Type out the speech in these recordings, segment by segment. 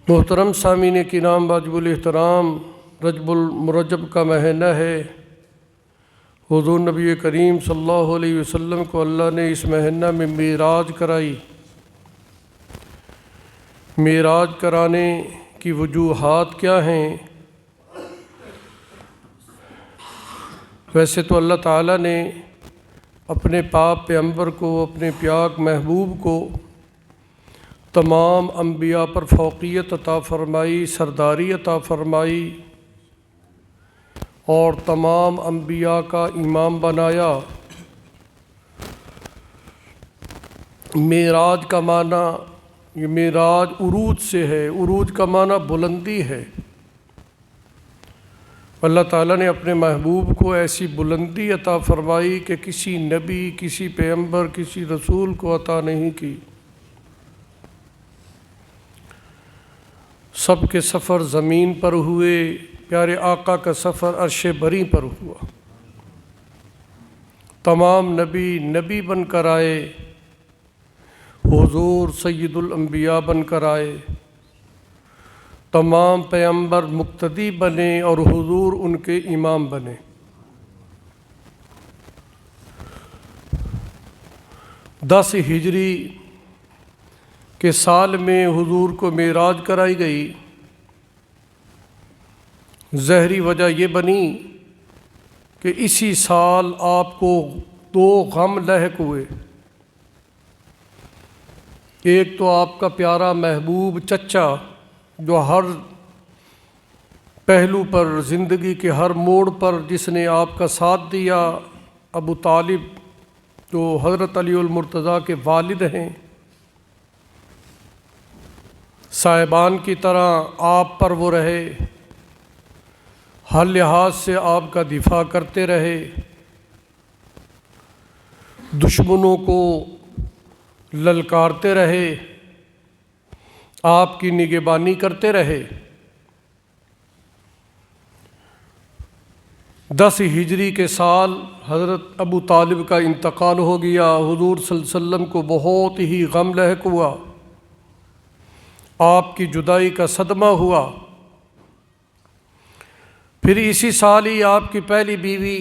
محترم سامعین کرام واجب الاحترام، رجب المرجب کا مہینہ ہے۔ حضور نبی کریم صلی اللہ علیہ وسلم کو اللہ نے اس مہینہ میں معراج کرائی۔ معراج کرانے کی وجوہات کیا ہیں؟ ویسے تو اللہ تعالیٰ نے اپنے پاک پیغمبر کو، اپنے پیارے محبوب کو تمام انبیاء پر فوقیت عطا فرمائی، سرداری عطا فرمائی اور تمام انبیاء کا امام بنایا۔ معراج کا معنی، یہ معراج عروج سے ہے، عروج کا معنی بلندی ہے۔ اللہ تعالیٰ نے اپنے محبوب کو ایسی بلندی عطا فرمائی کہ کسی نبی، کسی پیغمبر، کسی رسول کو عطا نہیں کی۔ سب کے سفر زمین پر ہوئے، پیارے آقا کا سفر عرش بری پر ہوا۔ تمام نبی بن کر آئے، حضور سید الانبیاء بن کر آئے، تمام پیغمبر مقتدی بنے اور حضور ان کے امام بنے۔ 10 ہجری کے سال میں حضور کو معراج کرائی گئی۔ ظاہری وجہ یہ بنی کہ اسی سال آپ کو 2 غم لاحق ہوئے۔ ایک تو آپ کا پیارا محبوب چچا جو ہر پہلو پر، زندگی کے ہر موڑ پر جس نے آپ کا ساتھ دیا، ابو طالب جو حضرت علی المرتضیٰ کے والد ہیں، صاحبان کی طرح آپ پر وہ رہے، ہر لحاظ سے آپ کا دفاع کرتے رہے، دشمنوں کو للکارتے رہے، آپ کی نگہبانی کرتے رہے۔ 10 ہجری کے سال حضرت ابو طالب کا انتقال ہو گیا۔ حضور صلی اللہ علیہ وسلم کو بہت ہی غم لاحق ہوا، آپ کی جدائی کا صدمہ ہوا۔ پھر اسی سال ہی آپ کی پہلی بیوی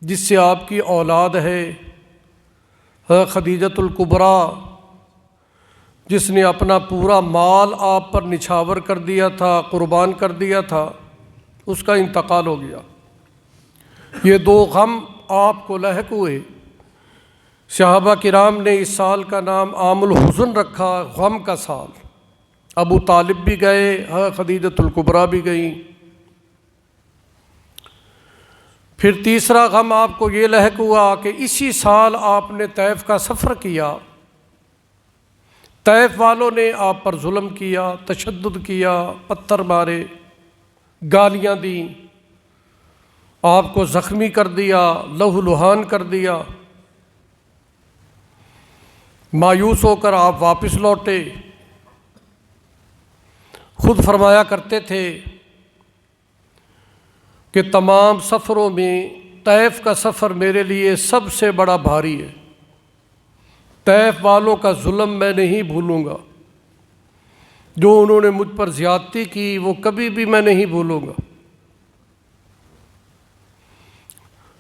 جس سے آپ کی اولاد ہے، خدیجۃ الکبریٰ، جس نے اپنا پورا مال آپ پر نچھاور کر دیا تھا، قربان کر دیا تھا، اس کا انتقال ہو گیا۔ یہ 2 غم آپ کو لاحق ہوئے۔ صحابہ کرام نے اس سال کا نام عام الحزن رکھا، غم کا سال۔ ابو طالب بھی گئے، خدیجۃ الکبریٰ بھی گئیں۔ پھر تیسرا غم آپ کو یہ لاحق ہوا کہ اسی سال آپ نے طائف کا سفر کیا۔ طائف والوں نے آپ پر ظلم کیا، تشدد کیا، پتھر مارے، گالیاں دیں، آپ کو زخمی کر دیا، لہو لہان کر دیا۔ مایوس ہو کر آپ واپس لوٹے۔ خود فرمایا کرتے تھے کہ تمام سفروں میں طائف کا سفر میرے لیے سب سے بڑا بھاری ہے۔ طائف والوں کا ظلم میں نہیں بھولوں گا، جو انہوں نے مجھ پر زیادتی کی وہ کبھی بھی میں نہیں بھولوں گا۔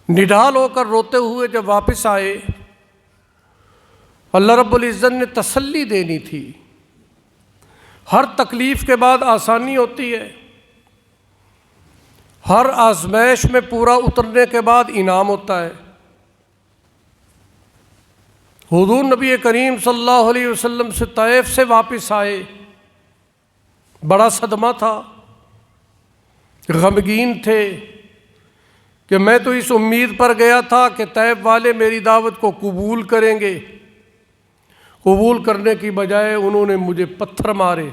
نڈال ہو کر روتے ہوئے جب واپس آئے، اللہ رب العزت نے تسلی دینی تھی۔ ہر تکلیف کے بعد آسانی ہوتی ہے، ہر آزمائش میں پورا اترنے کے بعد انعام ہوتا ہے۔ حضور نبی کریم صلی اللہ علیہ وسلم سے طائف سے واپس آئے، بڑا صدمہ تھا، غمگین تھے کہ میں تو اس امید پر گیا تھا کہ طائف والے میری دعوت کو قبول کریں گے، قبول کرنے کی بجائے انہوں نے مجھے پتھر مارے،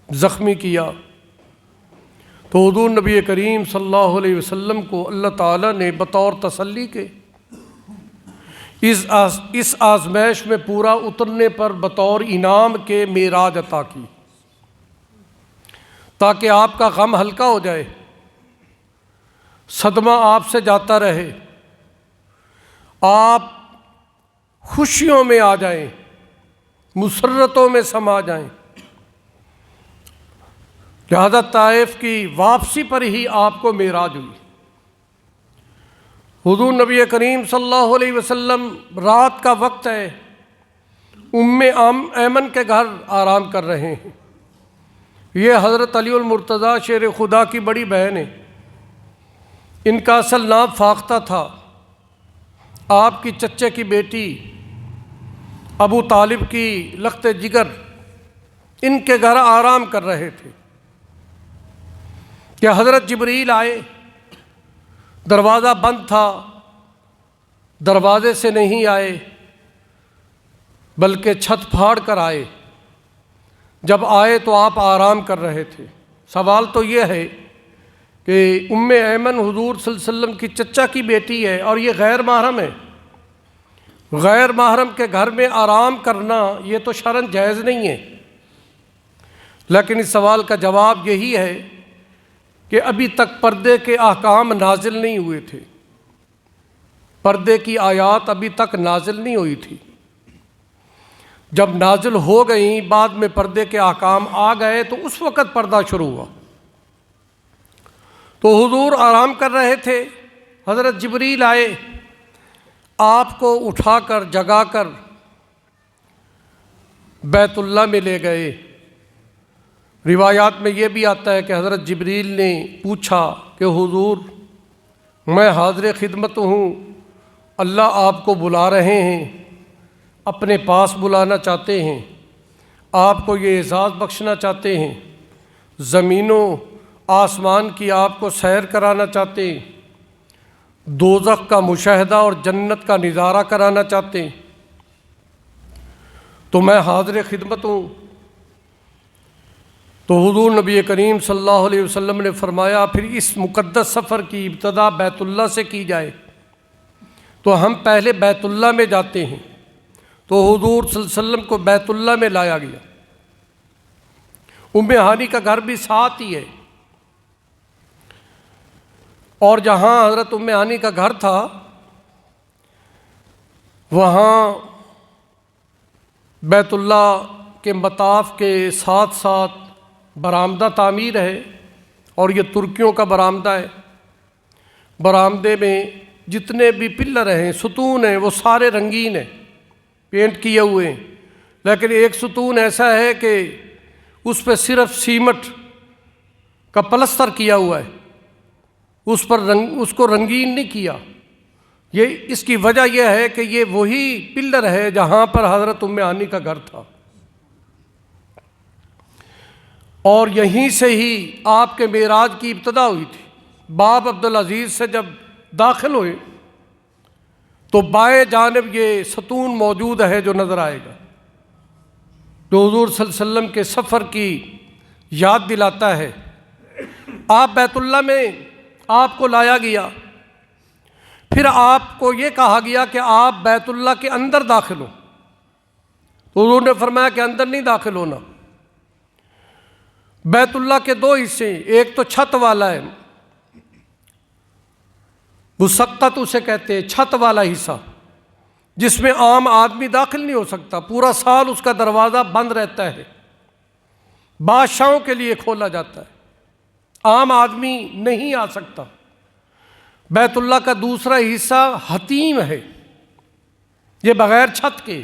زخمی کیا۔ تو حضور نبی کریم صلی اللہ علیہ وسلم کو اللہ تعالیٰ نے بطور تسلی کے اس آزمائش میں پورا اترنے پر بطور انعام کے معراج عطا کی، تاکہ آپ کا غم ہلکا ہو جائے، صدمہ آپ سے جاتا رہے، آپ خوشیوں میں آ جائیں، مسرتوں میں سما جائیں۔ لہذا طائف کی واپسی پر ہی آپ کو معراج ہوئی۔ حضور نبی کریم صلی اللہ علیہ وسلم رات کا وقت ہے، ایمن کے گھر آرام کر رہے ہیں۔ یہ حضرت علی المرتضیٰ شیر خدا کی بڑی بہن ہے۔ ان کا اصل نام فاختہ تھا۔ آپ کی چچے کی بیٹی ابو طالب کی لخت جگر ان کے گھر آرام کر رہے تھے کہ حضرت جبریل آئے۔ دروازہ بند تھا، دروازے سے نہیں آئے بلکہ چھت پھاڑ کر آئے۔ جب آئے تو آپ آرام کر رہے تھے۔ سوال تو یہ ہے کہ ایمن حضور صلی اللہ علیہ وسلم کی چچا کی بیٹی ہے اور یہ غیر محرم ہے۔ غیر محرم کے گھر میں آرام کرنا یہ تو شرعاً جائز نہیں ہے، لیکن اس سوال کا جواب یہی ہے کہ ابھی تک پردے کے احکام نازل نہیں ہوئے تھے، پردے کی آیات ابھی تک نازل نہیں ہوئی تھی۔ جب نازل ہو گئیں، بعد میں پردے کے احکام آ گئے تو اس وقت پردہ شروع ہوا۔ تو حضور آرام کر رہے تھے، حضرت جبریل آئے، آپ کو اٹھا کر جگا کر بیت اللہ میں لے گئے۔ روایات میں یہ بھی آتا ہے کہ حضرت جبریل نے پوچھا کہ حضور میں حاضر خدمت ہوں، اللہ آپ کو بلا رہے ہیں، اپنے پاس بلانا چاہتے ہیں، آپ کو یہ اعزاز بخشنا چاہتے ہیں، زمین و آسمان کی آپ کو سیر کرانا چاہتے ہیں، دوزخ کا مشاہدہ اور جنت کا نظارہ کرانا چاہتے ہیں، تو میں حاضر خدمت ہوں۔ تو حضور نبی کریم صلی اللہ علیہ وسلم نے فرمایا پھر اس مقدس سفر کی ابتدا بیت اللہ سے کی جائے، تو ہم پہلے بیت اللہ میں جاتے ہیں۔ تو حضور صلی اللہ علیہ وسلم کو بیت اللہ میں لایا گیا۔ ہانی کا گھر بھی ساتھ ہی ہے، اور جہاں حضرت ہانی کا گھر تھا وہاں بیت اللہ کے مطاف کے ساتھ ساتھ برآمدہ تعمیر ہے، اور یہ ترکیوں کا برآمدہ ہے۔ برآمدے میں جتنے بھی پلر ہیں، ستون ہیں، وہ سارے رنگین ہیں، پینٹ کیے ہوئے ہیں، لیکن ایک ستون ایسا ہے کہ اس پہ صرف سیمٹ کا پلستر کیا ہوا ہے، اس کو رنگین نہیں کیا۔ یہ اس کی وجہ یہ ہے کہ یہ وہی پلر ہے جہاں پر حضرت ہانی کا گھر تھا، اور یہیں سے ہی آپ کے معراج کی ابتدا ہوئی تھی۔ باب عبدالعزیز سے جب داخل ہوئے تو بائیں جانب یہ ستون موجود ہے جو نظر آئے گا، جو حضور صلی اللہ علیہ وسلم کے سفر کی یاد دلاتا ہے۔ آپ بیت اللہ میں آپ کو لایا گیا، پھر آپ کو یہ کہا گیا کہ آپ بیت اللہ کے اندر داخل ہو۔ تو حضور نے فرمایا کہ اندر نہیں داخل ہونا۔ بیت اللہ کے دو حصے، ایک تو چھت والا ہے، مسقط اسے کہتے ہیں، چھت والا حصہ جس میں عام آدمی داخل نہیں ہو سکتا، پورا سال اس کا دروازہ بند رہتا ہے، بادشاہوں کے لیے کھولا جاتا ہے، عام آدمی نہیں آ سکتا۔ بیت اللہ کا دوسرا حصہ حتیم ہے، یہ بغیر چھت کے،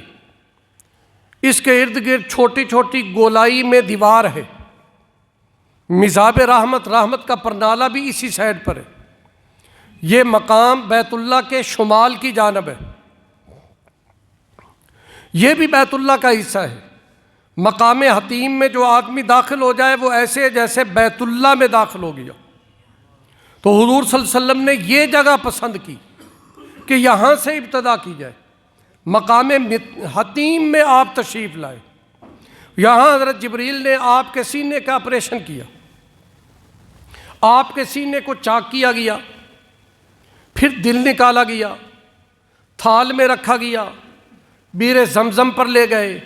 اس کے ارد گرد چھوٹی چھوٹی گولائی میں دیوار ہے، مزاب رحمت کا پرنالہ بھی اسی سائڈ پر ہے۔ یہ مقام بیت اللہ کے شمال کی جانب ہے، یہ بھی بیت اللہ کا حصہ ہے۔ مقام حتیم میں جو آدمی داخل ہو جائے وہ ایسے جیسے بیت اللہ میں داخل ہو گیا۔ تو حضور صلی اللہ علیہ وسلم نے یہ جگہ پسند کی کہ یہاں سے ابتدا کی جائے۔ مقام حتیم میں آپ تشریف لائے، یہاں حضرت جبریل نے آپ کے سینے کا آپریشن کیا، آپ کے سینے کو چاک کیا گیا، پھر دل نکالا گیا، تھال میں رکھا گیا، بیر زمزم پر لے گئے،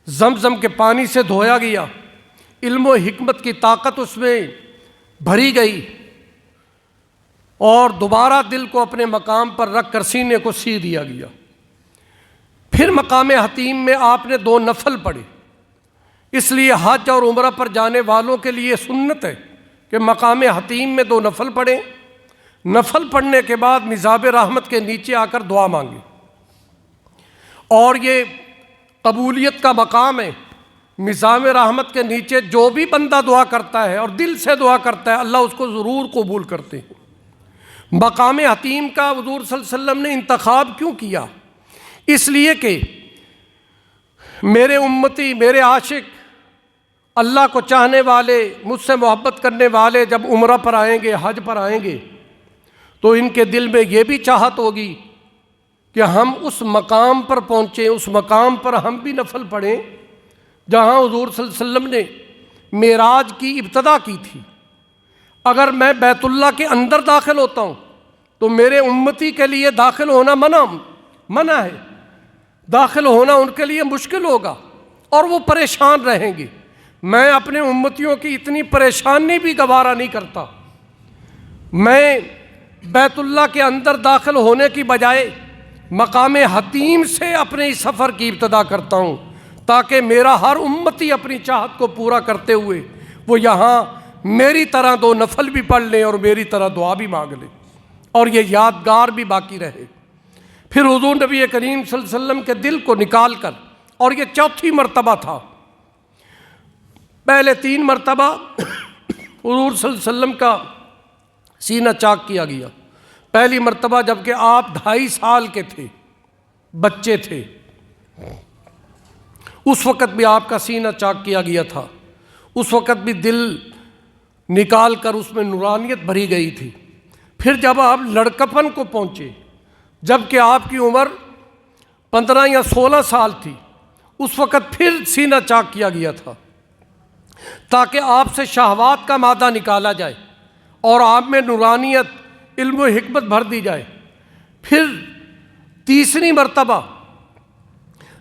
زمزم کے پانی سے دھویا گیا، علم و حکمت کی طاقت اس میں بھری گئی، اور دوبارہ دل کو اپنے مقام پر رکھ کر سینے کو سی دیا گیا۔ پھر مقام حتیم میں آپ نے 2 نفل پڑھے، اس لیے حج اور عمرہ پر جانے والوں کے لیے سنت ہے کہ مقام حتیم میں 2 نفل پڑھیں، نفل پڑھنے کے بعد مزاب رحمت کے نیچے آ کر دعا مانگیں، اور یہ قبولیت کا مقام ہے۔ مزاب رحمت کے نیچے جو بھی بندہ دعا کرتا ہے اور دل سے دعا کرتا ہے، اللہ اس کو ضرور قبول کرتے ہیں۔ مقام حتیم کا حضور صلی اللہ علیہ وسلم نے انتخاب کیوں کیا؟ اس لیے کہ میرے امتی، میرے عاشق، اللہ کو چاہنے والے، مجھ سے محبت کرنے والے جب عمرہ پر آئیں گے، حج پر آئیں گے، تو ان کے دل میں یہ بھی چاہت ہوگی کہ ہم اس مقام پر پہنچیں، اس مقام پر ہم بھی نفل پڑھیں جہاں حضور صلی اللہ علیہ وسلم نے معراج کی ابتدا کی تھی۔ اگر میں بیت اللہ کے اندر داخل ہوتا ہوں تو میرے امتی کے لیے داخل ہونا منع ہے، داخل ہونا ان کے لیے مشکل ہوگا اور وہ پریشان رہیں گے۔ میں اپنے امتیوں کی اتنی پریشانی بھی گوارا نہیں کرتا۔ میں بیت اللہ کے اندر داخل ہونے کی بجائے مقام حتیم سے اپنے اس سفر کی ابتدا کرتا ہوں، تاکہ میرا ہر امتی اپنی چاہت کو پورا کرتے ہوئے وہ یہاں میری طرح 2 نفل بھی پڑھ لیں اور میری طرح دعا بھی مانگ لیں، اور یہ یادگار بھی باقی رہے۔ پھر حضور نبی کریم صلی اللہ علیہ وسلم کے دل کو نکال کر، اور یہ 4تھی مرتبہ تھا، پہلے 3 مرتبہ حضور صلی اللہ علیہ وسلم کا سینہ چاک کیا گیا۔ پہلی مرتبہ جب کہ آپ 2.5 سال کے تھے، بچے تھے، اس وقت بھی آپ کا سینہ چاک کیا گیا تھا، اس وقت بھی دل نکال کر اس میں نورانیت بھری گئی تھی۔ پھر جب آپ لڑکپن کو پہنچے، جب کہ آپ کی عمر 15 یا 16 سال تھی، اس وقت پھر سینہ چاک کیا گیا تھا تاکہ آپ سے شہوات کا مادہ نکالا جائے اور آپ میں نورانیت، علم و حکمت بھر دی جائے۔ پھر تیسری مرتبہ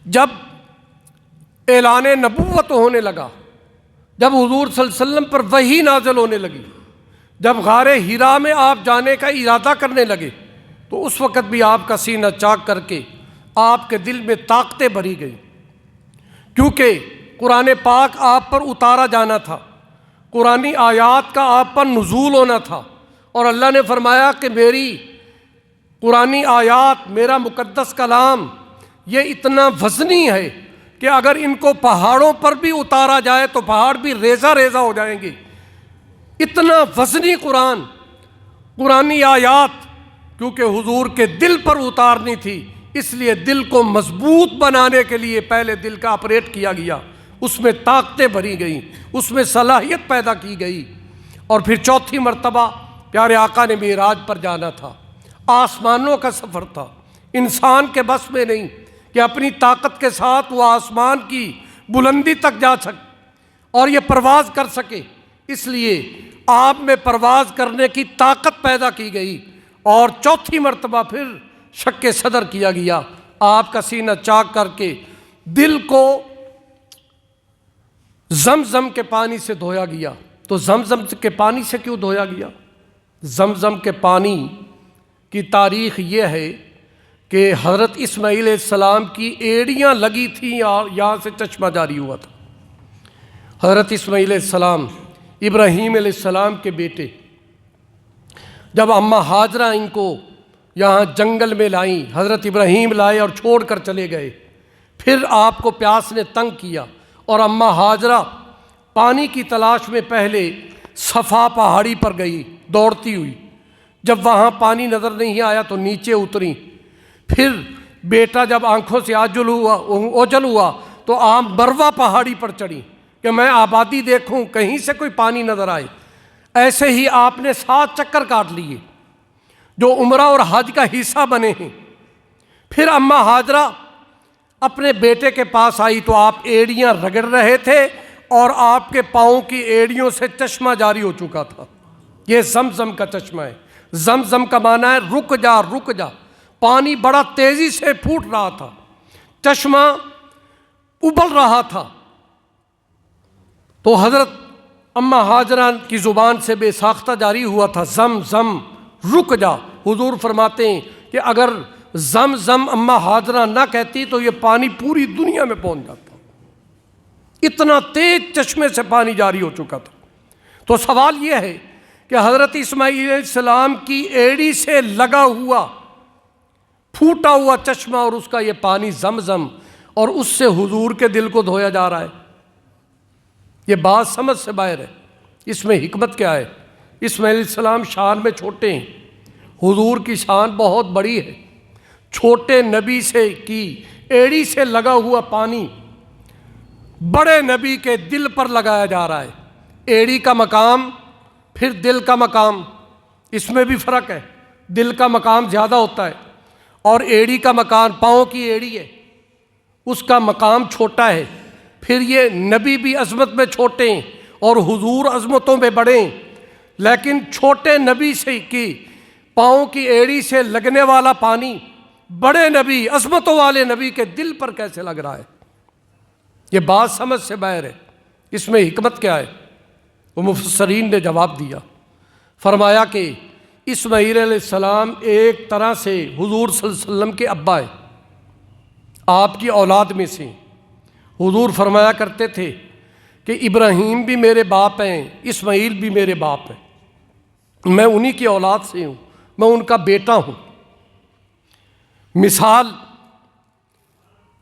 جب اعلان نبوت ہونے لگا، جب حضور صلی اللہ علیہ وسلم پر وحی نازل ہونے لگی، جب غار حرا میں آپ جانے کا ارادہ کرنے لگے، تو اس وقت بھی آپ کا سینہ چاک کر کے آپ کے دل میں طاقتیں بھری گئی، کیونکہ قرآن پاک آپ پر اتارا جانا تھا، قرآنی آیات کا آپ پر نزول ہونا تھا، اور اللہ نے فرمایا کہ میری قرآنی آیات، میرا مقدس کلام یہ اتنا وزنی ہے کہ اگر ان کو پہاڑوں پر بھی اتارا جائے تو پہاڑ بھی ریزہ ریزہ ہو جائیں گے۔ اتنا وزنی قرآنی آیات، کیونکہ حضور کے دل پر اتارنی تھی، اس لیے دل کو مضبوط بنانے کے لیے پہلے دل کا آپریٹ کیا گیا، اس میں طاقتیں بھری گئیں، اس میں صلاحیت پیدا کی گئی۔ اور پھر 4تھی مرتبہ پیارے آقا نے معراج پر جانا تھا، آسمانوں کا سفر تھا، انسان کے بس میں نہیں کہ اپنی طاقت کے ساتھ وہ آسمان کی بلندی تک جا سکے اور یہ پرواز کر سکے، اس لیے آپ میں پرواز کرنے کی طاقت پیدا کی گئی۔ اور 4تھی مرتبہ پھر شق صدر کیا گیا، آپ کا سینہ چاک کر کے دل کو زمزم کے پانی سے دھویا گیا۔ تو زمزم کے پانی سے کیوں دھویا گیا؟ زمزم کے پانی کی تاریخ یہ ہے کہ حضرت اسماعیل علیہ السلام کی ایڑیاں لگی تھیں اور یہاں سے چشمہ جاری ہوا تھا۔ حضرت اسماعیل علیہ السلام ابراہیم علیہ السلام کے بیٹے، جب اماں ہاجرہ ان کو یہاں جنگل میں لائیں، حضرت ابراہیم لائے اور چھوڑ کر چلے گئے، پھر آپ کو پیاس نے تنگ کیا اور اماں ہاجرہ پانی کی تلاش میں پہلے صفا پہاڑی پر گئی دوڑتی ہوئی، جب وہاں پانی نظر نہیں آیا تو نیچے اتری، پھر بیٹا جب آنکھوں سے اوجل ہوا تو آپ مروہ پہاڑی پر چڑھی کہ میں آبادی دیکھوں، کہیں سے کوئی پانی نظر آئے۔ ایسے ہی آپ نے 7 چکر کاٹ لیے جو عمرہ اور حج کا حصہ بنے ہیں۔ پھر اماں ہاجرہ اپنے بیٹے کے پاس آئی تو آپ ایڑیاں رگڑ رہے تھے اور آپ کے پاؤں کی ایڑیوں سے چشمہ جاری ہو چکا تھا۔ یہ زمزم کا چشمہ ہے۔ زمزم کا معنی ہے رک جا رک جا، پانی بڑا تیزی سے پھوٹ رہا تھا، چشمہ ابل رہا تھا، تو حضرت اماں ہاجرہ کی زبان سے بے ساختہ جاری ہوا تھا زم زم رک جا۔ حضور فرماتے ہیں کہ اگر زم زم اماں ہاجرہ نہ کہتی تو یہ پانی پوری دنیا میں پہنچ جاتا۔ اتنا تیز چشمے سے پانی جاری ہو چکا تھا۔ تو سوال یہ ہے کہ حضرت اسماعیل علیہ السلام کی ایڑی سے لگا ہوا پھوٹا ہوا چشمہ اور اس کا یہ پانی زمزم، اور اس سے حضور کے دل کو دھویا جا رہا ہے، یہ بات سمجھ سے باہر ہے۔ اس میں حکمت کیا ہے؟ اسماعیل علیہ السلام شان میں چھوٹے ہیں، حضور کی شان بہت بڑی ہے۔ چھوٹے نبی سے کی ایڑی سے لگا ہوا پانی بڑے نبی کے دل پر لگایا جا رہا ہے۔ ایڑی کا مقام پھر دل کا مقام، اس میں بھی فرق ہے۔ دل کا مقام زیادہ ہوتا ہے اور ایڑی کا مقام، پاؤں کی ایڑی ہے، اس کا مقام چھوٹا ہے۔ پھر یہ نبی بھی عظمت میں چھوٹے ہیں اور حضور عظمتوں میں بڑے ہیں، لیکن چھوٹے نبی سے کی پاؤں کی ایڑی سے لگنے والا پانی بڑے نبی، عظمتوں والے نبی کے دل پر کیسے لگ رہا ہے؟ یہ بات سمجھ سے باہر ہے۔ اس میں حکمت کیا ہے؟ وہ مفسرین نے جواب دیا، فرمایا کہ اسماعیل علیہ السلام ایک طرح سے حضور صلی اللہ علیہ وسلم کے ابا ہیں، آپ کی اولاد میں سے۔ حضور فرمایا کرتے تھے کہ ابراہیم بھی میرے باپ ہیں، اسماعیل بھی میرے باپ ہیں، میں انہی کی اولاد سے ہوں، میں ان کا بیٹا ہوں۔ مثال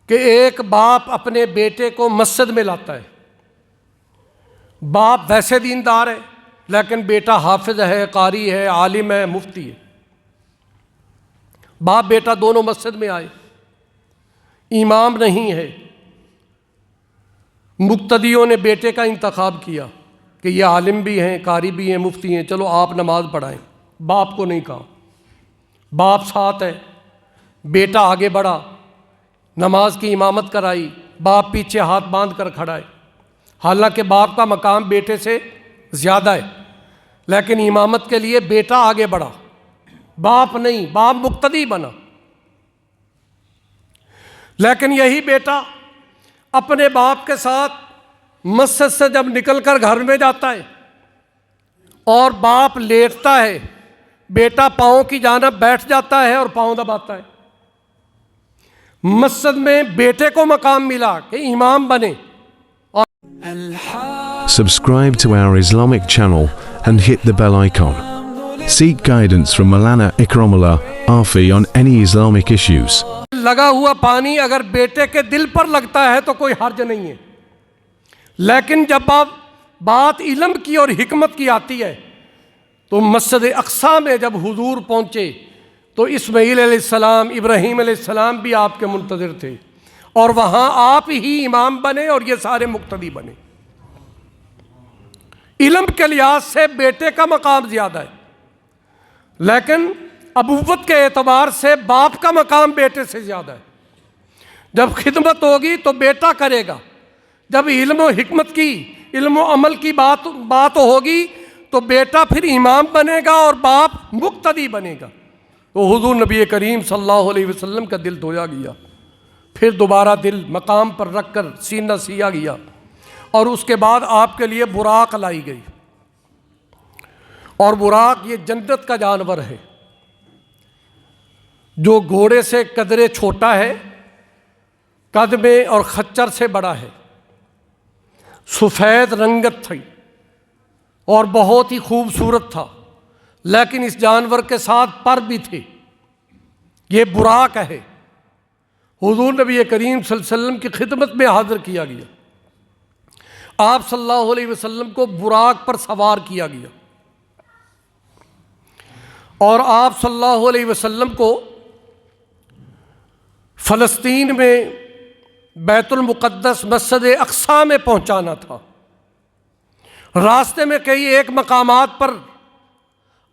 کہ ایک باپ اپنے بیٹے کو مسجد میں لاتا ہے، باپ ویسے دیندار ہے لیکن بیٹا حافظ ہے، قاری ہے، عالم ہے، مفتی ہے۔ باپ بیٹا دونوں مسجد میں آئے، امام نہیں ہے، مقتدیوں نے بیٹے کا انتخاب کیا کہ یہ عالم بھی ہیں، قاری بھی ہیں، مفتی ہیں، چلو آپ نماز پڑھائیں۔ باپ کو نہیں کہا، باپ ساتھ ہے، بیٹا آگے بڑھا، نماز کی امامت کرائی، باپ پیچھے ہاتھ باندھ کر کھڑا ہے۔ حالانکہ باپ کا مقام بیٹے سے زیادہ ہے، لیکن امامت کے لیے بیٹا آگے بڑھا، باپ نہیں، باپ مقتدی بنا۔ لیکن یہی بیٹا اپنے باپ کے ساتھ مسجد سے جب نکل کر گھر میں جاتا ہے اور باپ لیٹتا ہے، بیٹا پاؤں کی جانب بیٹھ جاتا ہے اور پاؤں دباتا ہے۔ مسجد میں بیٹے کو مقام ملا کہ امام بنے۔ Subscribe to our Islamic channel and hit the bell icon. Seek guidance from Maulana Ikramullah Afi on any Islamic issues. لگا ہوا پانی اگر بیٹے کے دل پر لگتا ہے تو کوئی حرج نہیں ہے، لیکن جب بات علم کی اور حکمت کی آتی ہے تو مسجد اقصیٰ میں جب حضور پہنچے تو اسماعیل علیہ السلام، ابراہیم علیہ السلام بھی آپ کے منتظر تھے، اور وہاں آپ ہی امام بنے اور یہ سارے مقتدی بنے۔ علم کے لحاظ سے بیٹے کا مقام زیادہ ہے، لیکن ابوت کے اعتبار سے باپ کا مقام بیٹے سے زیادہ ہے۔ جب خدمت ہوگی تو بیٹا کرے گا، جب علم و حکمت کی، علم و عمل کی بات ہوگی تو بیٹا پھر امام بنے گا اور باپ مقتدی بنے گا۔ تو حضور نبی کریم صلی اللہ علیہ وسلم کا دل دھویا گیا، پھر دوبارہ دل مقام پر رکھ کر سینہ سیا گیا، اور اس کے بعد آپ کے لیے براق لائی گئی۔ اور براق یہ جنت کا جانور ہے جو گھوڑے سے قدرے چھوٹا ہے، قد میں اور خچر سے بڑا ہے، سفید رنگت تھی اور بہت ہی خوبصورت تھا، لیکن اس جانور کے ساتھ پر بھی تھے۔ یہ براق ہے، حضور نبی کریم صلی اللہ علیہ وسلم کی خدمت میں حاضر کیا گیا، آپ صلی اللہ علیہ وسلم کو براق پر سوار کیا گیا، اور آپ صلی اللہ علیہ وسلم کو فلسطین میں بیت المقدس مسجد اقصیٰ میں پہنچانا تھا۔ راستے میں کئی ایک مقامات پر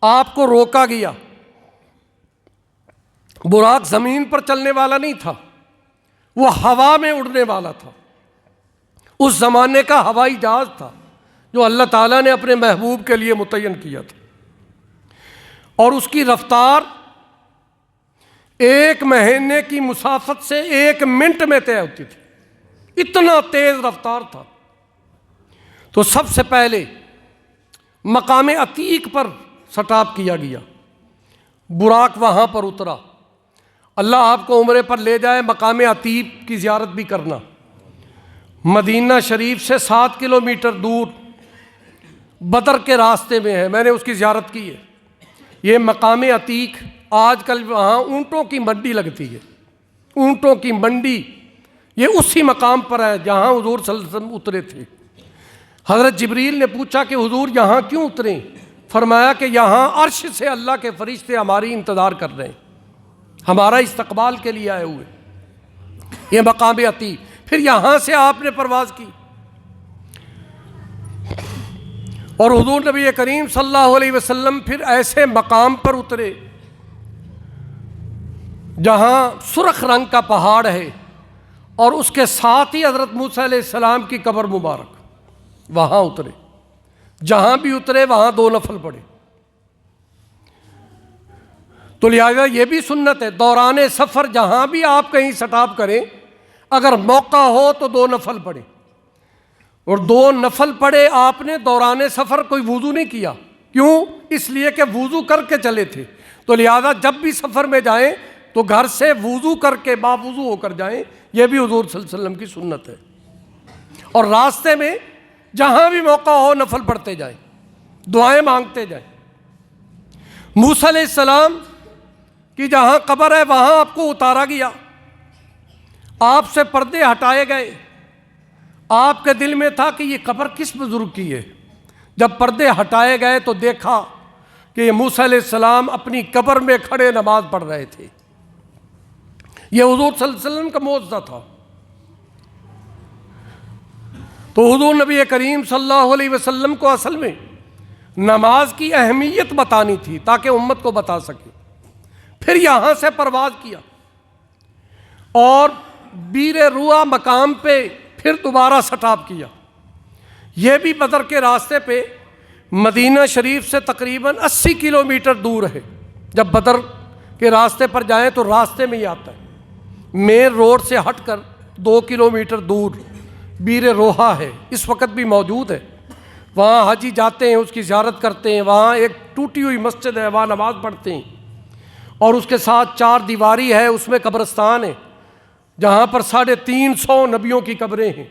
آپ کو روکا گیا۔ براق زمین پر چلنے والا نہیں تھا، وہ ہوا میں اڑنے والا تھا۔ اس زمانے کا ہوائی جہاز تھا جو اللہ تعالیٰ نے اپنے محبوب کے لیے متعین کیا تھا، اور اس کی رفتار 1 مہینے کی مسافت سے 1 منٹ میں طے ہوتی تھی، اتنا تیز رفتار تھا۔ تو سب سے پہلے مقام عتیق پر سٹاپ کیا گیا، براق وہاں پر اترا۔ اللہ آپ کو عمرے پر لے جائے، مقام عتیق کی زیارت بھی کرنا۔ مدینہ شریف سے 7 کلومیٹر دور بدر کے راستے میں ہے، میں نے اس کی زیارت کی ہے۔ یہ مقام عتیق، آج کل وہاں اونٹوں کی منڈی لگتی ہے، اونٹوں کی منڈی، یہ اسی مقام پر ہے جہاں حضور صلی اللہ علیہ وسلم اترے تھے۔ حضرت جبریل نے پوچھا کہ حضور یہاں کیوں اتریں؟ فرمایا کہ یہاں عرش سے اللہ کے فرشتے ہماری انتظار کر رہے ہیں، ہمارا استقبال کے لیے آئے ہوئے، یہ مقام عتیق۔ پھر یہاں سے آپ نے پرواز کی اور حضور نبی کریم صلی اللہ علیہ وسلم پھر ایسے مقام پر اترے جہاں سرخ رنگ کا پہاڑ ہے اور اس کے ساتھ ہی حضرت موسیٰ علیہ السلام کی قبر مبارک، وہاں اترے۔ جہاں بھی اترے وہاں 2 نفل پڑھے۔ تو لہٰذا یہ بھی سنت ہے، دوران سفر جہاں بھی آپ کہیں سٹاپ کریں، اگر موقع ہو تو 2 نفل پڑھیں۔ اور 2 نفل پڑھے آپ نے دوران سفر، کوئی وضو نہیں کیا، کیوں؟ اس لیے کہ وضو کر کے چلے تھے۔ تو لہٰذا جب بھی سفر میں جائیں تو گھر سے وضو کر کے باوضو ہو کر جائیں، یہ بھی حضور صلی اللہ علیہ وسلم کی سنت ہے۔ اور راستے میں جہاں بھی موقع ہو نفل پڑھتے جائیں، دعائیں مانگتے جائیں۔ موسیٰ علیہ السلام کی جہاں قبر ہے وہاں آپ کو اتارا گیا، آپ سے پردے ہٹائے گئے، آپ کے دل میں تھا کہ یہ قبر کس بزرگ کی ہے۔ جب پردے ہٹائے گئے تو دیکھا کہ یہ موسیٰ علیہ السلام اپنی قبر میں کھڑے نماز پڑھ رہے تھے۔ یہ حضور صلی اللہ علیہ وسلم کا معجزہ تھا۔ تو حضور نبی کریم صلی اللہ علیہ وسلم کو اصل میں نماز کی اہمیت بتانی تھی تاکہ امت کو بتا سکے۔ پھر یہاں سے پرواز کیا اور بیر روا مقام پہ پھر دوبارہ سٹاپ کیا۔ یہ بھی بدر کے راستے پہ مدینہ شریف سے تقریباً 80 کلومیٹر دور ہے۔ جب بدر کے راستے پر جائیں تو راستے میں ہی آتا ہے، مین روڈ سے ہٹ کر 2 کلومیٹر دور بیر روحا ہے، اس وقت بھی موجود ہے۔ وہاں حاجی جاتے ہیں، اس کی زیارت کرتے ہیں، وہاں ایک ٹوٹی ہوئی مسجد ہے، وہاں نماز پڑھتے ہیں، اور اس کے ساتھ 4 دیواری ہے، اس میں قبرستان ہے جہاں پر 350 نبیوں کی قبریں ہیں۔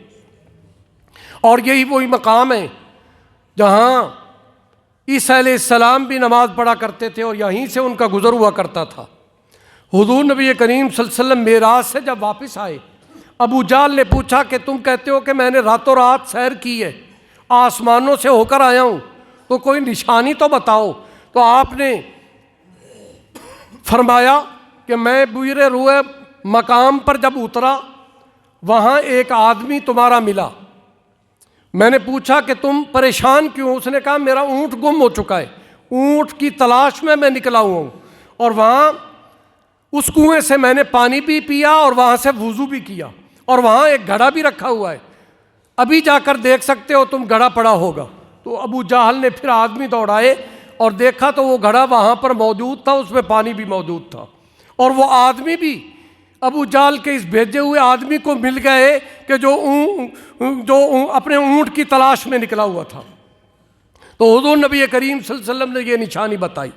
اور یہی وہی مقام ہے جہاں عیسیٰ علیہ السلام بھی نماز پڑھا کرتے تھے اور یہیں سے ان کا گزر ہوا کرتا تھا۔ حضور نبی کریم صلی اللہ علیہ وسلم معراج سے جب واپس آئے، ابو جہل نے پوچھا کہ تم کہتے ہو کہ میں نے راتوں رات سیر کی ہے، آسمانوں سے ہو کر آیا ہوں، تو کوئی نشانی تو بتاؤ۔ تو آپ نے فرمایا کہ میں بیر روئے مقام پر جب اترا وہاں ایک آدمی تمہارا ملا، میں نے پوچھا کہ تم پریشان کیوں؟ اس نے کہا میرا اونٹ گم ہو چکا ہے، اونٹ کی تلاش میں نکلا ہوا ہوں، اور وہاں اس کنویں سے میں نے پانی بھی پیا اور وہاں سے وضو بھی کیا، اور وہاں ایک گھڑا بھی رکھا ہوا ہے، ابھی جا کر دیکھ سکتے ہو تم، گھڑا پڑا ہوگا۔ تو ابو جہل نے پھر آدمی دوڑائے اور دیکھا تو وہ گھڑا وہاں پر موجود تھا، اس میں پانی بھی موجود تھا، اور وہ آدمی بھی ابو جہل کے اس بھیجے ہوئے آدمی کو مل گئے کہ جو اپنے اونٹ کی تلاش میں نکلا ہوا تھا۔ تو حضور نبی کریم صلی اللہ علیہ وسلم نے یہ نشانی بتائی۔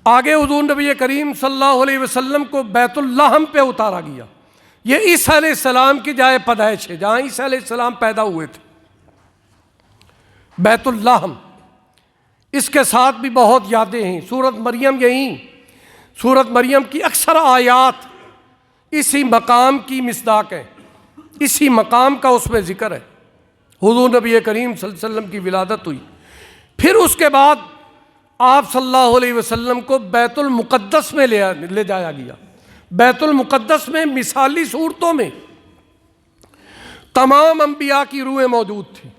آگے حضور نبی کریم صلی اللہ علیہ وسلم کو بیت اللحم پہ اتارا گیا۔ یہ عیسیٰ علیہ السلام کی جائے پیدائش ہے، جہاں عیسیٰ علیہ السلام پیدا ہوئے تھے، بیت اللحم۔ اس کے ساتھ بھی بہت یادیں ہیں۔ سورۃ مریم یہیں، سورۃ مریم کی اکثر آیات اسی مقام کی مصداق ہے، اسی مقام کا اس میں ذکر ہے۔ حضور نبی کریم صلی اللہ علیہ وسلم کی ولادت ہوئی، پھر اس کے بعد آپ صلی اللہ علیہ وسلم کو بیت المقدس میں لے جایا گیا۔ بیت المقدس میں مثالی صورتوں میں تمام انبیاء کی روحیں موجود تھیں،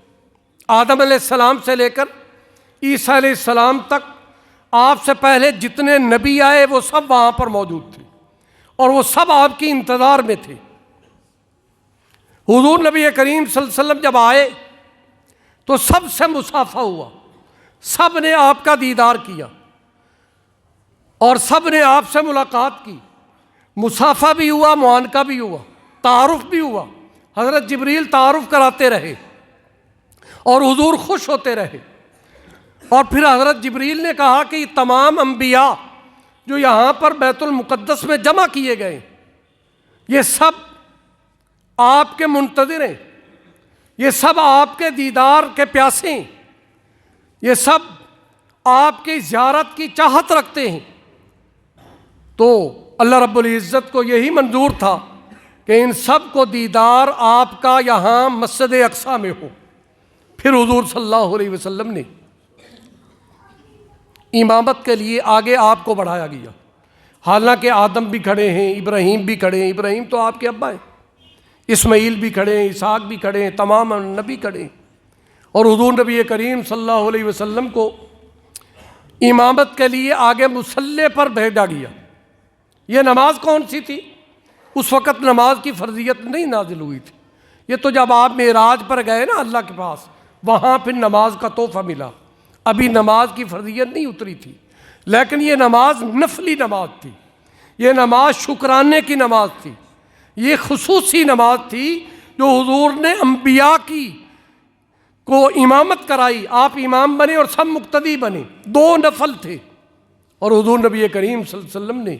آدم علیہ السلام سے لے کر عیسیٰ علیہ السلام تک۔ آپ سے پہلے جتنے نبی آئے وہ سب وہاں پر موجود تھے اور وہ سب آپ کی انتظار میں تھے۔ حضور نبی کریم صلی اللہ علیہ وسلم جب آئے تو سب سے مصافحہ ہوا، سب نے آپ کا دیدار کیا اور سب نے آپ سے ملاقات کی، مصافحہ بھی ہوا، معانقہ بھی ہوا، تعارف بھی ہوا۔ حضرت جبریل تعارف کراتے رہے اور حضور خوش ہوتے رہے، اور پھر حضرت جبریل نے کہا کہ یہ تمام انبیاء جو یہاں پر بیت المقدس میں جمع کیے گئے، یہ سب آپ کے منتظر ہیں، یہ سب آپ کے دیدار کے پیاسے ہیں، یہ سب آپ کی زیارت کی چاہت رکھتے ہیں۔ تو اللہ رب العزت کو یہی منظور تھا کہ ان سب کو دیدار آپ کا یہاں مسجد اقصیٰ میں ہو۔ پھر حضور صلی اللہ علیہ وسلم نے امامت کے لیے آگے آپ کو بڑھایا گیا، حالانکہ آدم بھی کھڑے ہیں، ابراہیم بھی کھڑے ہیں، ابراہیم تو آپ کے ابا ہیں، اسماعیل بھی کھڑے ہیں، اسحاق بھی کھڑے ہیں، تمام نبی کھڑے ہیں، اور حضور نبی کریم صلی اللہ علیہ وسلم کو امامت کے لیے آگے مصلی پر بھیجا گیا۔ یہ نماز کون سی تھی؟ اس وقت نماز کی فرضیت نہیں نازل ہوئی تھی، یہ تو جب آپ معراج پر گئے نا اللہ کے پاس، وہاں پھر نماز کا تحفہ ملا، ابھی نماز کی فرضیت نہیں اتری تھی، لیکن یہ نماز نفلی نماز تھی، یہ نماز شکرانے کی نماز تھی، یہ خصوصی نماز تھی جو حضور نے انبیاء کی کو امامت کرائی، آپ امام بنے اور سب مقتدی بنے، دو نفل تھے، اور حضور نبی کریم صلی اللہ علیہ وسلم نے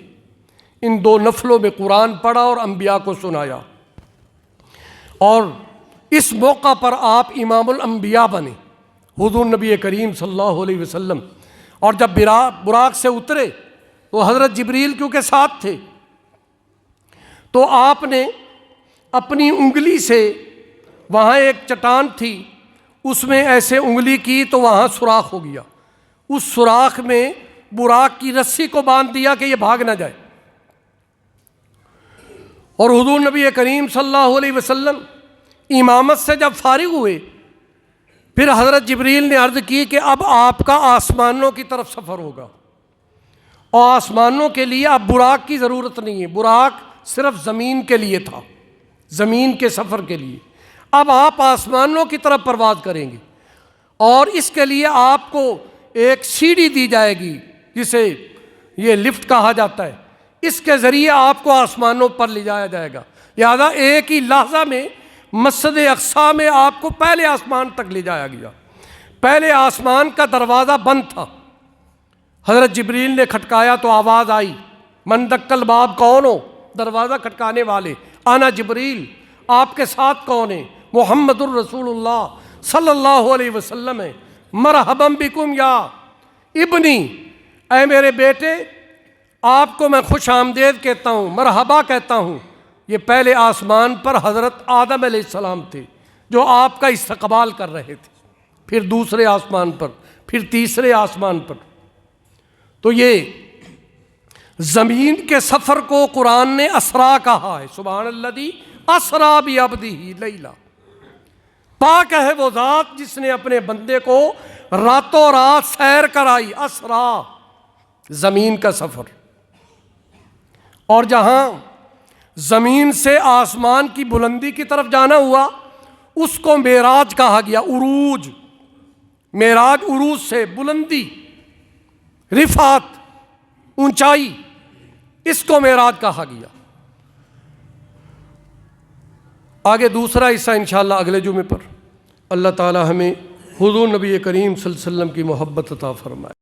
ان دو نفلوں میں قرآن پڑھا اور انبیاء کو سنایا، اور اس موقع پر آپ امام الانبیاء بنے حضور نبی کریم صلی اللہ علیہ وسلم۔ اور جب براق سے اترے تو حضرت جبریل کیونکہ ساتھ تھے، تو آپ نے اپنی انگلی سے، وہاں ایک چٹان تھی، اس میں ایسے انگلی کی تو وہاں سوراخ ہو گیا، اس سوراخ میں براق کی رسی کو باندھ دیا کہ یہ بھاگ نہ جائے، اور حضور نبی کریم صلی اللہ علیہ وسلم امامت سے جب فارغ ہوئے، پھر حضرت جبریل نے عرض کی کہ اب آپ کا آسمانوں کی طرف سفر ہوگا، اور آسمانوں کے لیے اب براق کی ضرورت نہیں ہے، براق صرف زمین کے لیے تھا، زمین کے سفر کے لیے، اب آپ آسمانوں کی طرف پرواز کریں گے، اور اس کے لیے آپ کو ایک سیڑھی دی جائے گی جسے یہ لفٹ کہا جاتا ہے، اس کے ذریعے آپ کو آسمانوں پر لے جایا جائے گا، لہذا ایک ہی لحظہ میں مسجد اقصیٰ میں آپ کو پہلے آسمان تک لے جایا گیا۔ پہلے آسمان کا دروازہ بند تھا، حضرت جبریل نے کھٹکایا تو آواز آئی، من دق الباب، کون ہو دروازہ کھٹکانے والے؟ انا جبریل، آپ کے ساتھ کون ہیں؟ محمد الرسول اللہ صلی اللہ علیہ وسلم ہے۔ مرحبا بکم یا ابنی، اے میرے بیٹے، آپ کو میں خوش آمدید کہتا ہوں، مرحبا کہتا ہوں۔ یہ پہلے آسمان پر حضرت آدم علیہ السلام تھے جو آپ کا استقبال کر رہے تھے، پھر دوسرے آسمان پر، پھر تیسرے آسمان پر۔ تو یہ زمین کے سفر کو قرآن نے اسرا کہا ہے، سبحان الذی اسرا بعبدہ لیلا، پاک ہے وہ ذات جس نے اپنے بندے کو راتوں رات سیر کرائی، اسرا، زمین کا سفر۔ اور جہاں زمین سے آسمان کی بلندی کی طرف جانا ہوا اس کو معراج کہا گیا، عروج، معراج عروج سے بلندی، رفعت، اونچائی، اس کو معراج کہا گیا۔ آگے دوسرا حصہ انشاءاللہ اگلے جمعے پر۔ اللہ تعالی ہمیں حضور نبی کریم صلی اللہ علیہ وسلم کی محبت عطا فرمائے۔